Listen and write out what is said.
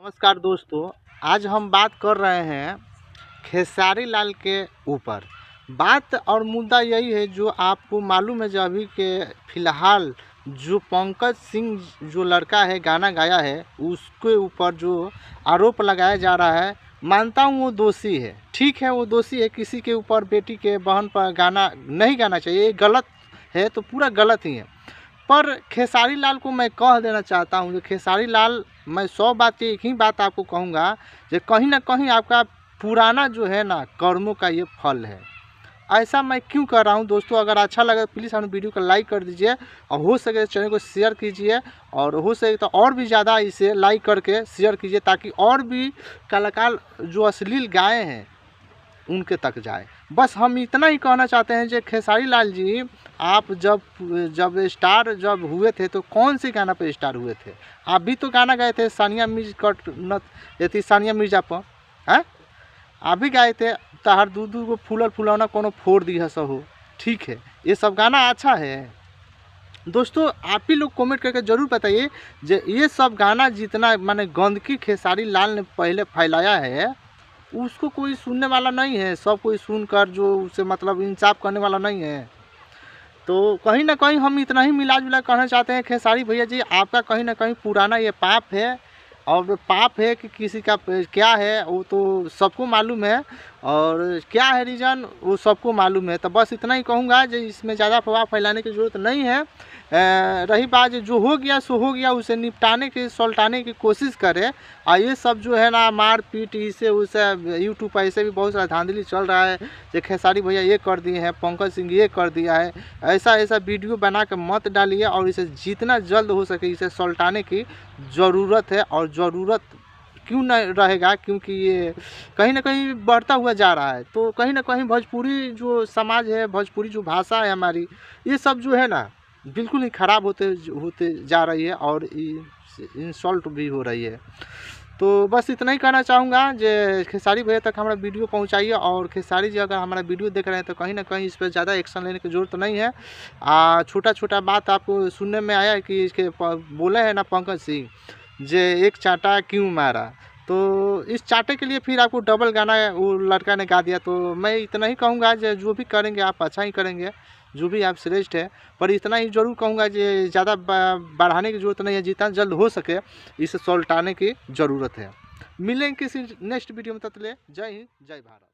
नमस्कार दोस्तों, आज हम बात कर रहे हैं खेसारी लाल के ऊपर। बात और मुद्दा यही है जो आपको मालूम है, जो अभी के फ़िलहाल जो पंकज सिंह जो लड़का है गाना गाया है उसके ऊपर जो आरोप लगाया जा रहा है, मानता हूँ वो दोषी है। ठीक है, वो दोषी है। किसी के ऊपर, बेटी के बहन पर गाना नहीं गाना चाहिए, ये गलत है, तो पूरा गलत ही है। पर खेसारी लाल को मैं कह देना चाहता हूँ, जो खेसारी लाल, मैं 100 बात की एक ही बात आपको कहूँगा, जो कहीं ना कहीं आपका पुराना जो है ना कर्मों का ये फल है। ऐसा मैं क्यों कर रहा हूँ दोस्तों? अगर अच्छा लगे प्लीज़ हम वीडियो को लाइक कर दीजिए और हो सके चैनल को शेयर कीजिए, और हो सके तो और भी ज़्यादा इसे लाइक करके शेयर कीजिए, ताकि और भी कलाकार जो अश्लील गाए हैं उनके तक जाए। बस हम इतना ही कहना चाहते हैं, जो खेसारी लाल जी, आप जब स्टार हुए थे तो कौन से गाना पे स्टार हुए थे? आप भी तो गाना गाए थे सानिया मिर्जा पर, हैं? आप भी गाए थे तहार दूध को फूलर फुलौना कोनो फोड़ दी हस हो। ठीक है, ये सब गाना अच्छा है दोस्तों। आप ही लोग कमेंट करके ज़रूर बताइए, जो ये सब गाना जितना माने गंदगी खेसारी लाल ने पहले फैलाया है, उसको कोई सुनने वाला नहीं है। सब कोई सुनकर जो उसे मतलब इंसाफ करने वाला नहीं है। तो कहीं ना कहीं हम इतना ही मिला जुला कहना चाहते हैं, खेसारी भैया जी, आपका कहीं ना कहीं पुराना ये पाप है। और पाप है कि किसी का क्या है वो तो सबको मालूम है, और क्या है रीज़न वो सबको मालूम है। तो बस इतना ही कहूँगा, जो इसमें ज़्यादा प्रभाव फैलाने की ज़रूरत नहीं है। रही बात जो हो गया सो हो गया, उसे निपटाने की, सुलटाने की कोशिश करें। और ये सब जो है ना मारपीट इसे उसे, यूट्यूब पर ऐसे भी बहुत सारा धांधली चल रहा है, जो खेसारी भैया ये कर दिए हैं, पंकज सिंह ये कर दिया है। ऐसा वीडियो बना के मत डालिए, और इसे जितना जल्द हो सके इसे सुलटाने की ज़रूरत है। और ज़रूरत क्यों नहीं रहेगा, क्योंकि ये कहीं ना कहीं बढ़ता हुआ जा रहा है। तो कहीं ना कहीं भोजपुरी जो समाज है, भोजपुरी जो भाषा है हमारी, ये सब जो है ना बिल्कुल ही ख़राब होते जा रही है, और इंसल्ट भी हो रही है। तो बस इतना ही कहना चाहूँगा, जो खेसारी भैया तक हमारा वीडियो पहुँचाइए। और खेसारी जी अगर हमारा वीडियो देख रहे हैं तो कहीं ना कहीं इस पर ज़्यादा एक्शन लेने की ज़रूरत नहीं है। छोटा छोटा बात आपको सुनने में आया कि इसके बोले हैं ना पंकज सिंह, जे एक चाटा क्यों मारा, तो इस चाटे के लिए फिर आपको डबल गाना वो लड़का ने गा दिया। तो मैं इतना ही कहूँगा, जो भी करेंगे आप अच्छा ही करेंगे, जो भी आप श्रेष्ठ है। पर इतना ही ज़रूर कहूँगा, कि ज़्यादा बढ़ाने की ज़रूरत नहीं है, जितना जल्द हो सके इसे सुलटाने की ज़रूरत है। मिलेंगे किसी नेक्स्ट वीडियो में, तब तक के लिए जय हिंद, जय भारत।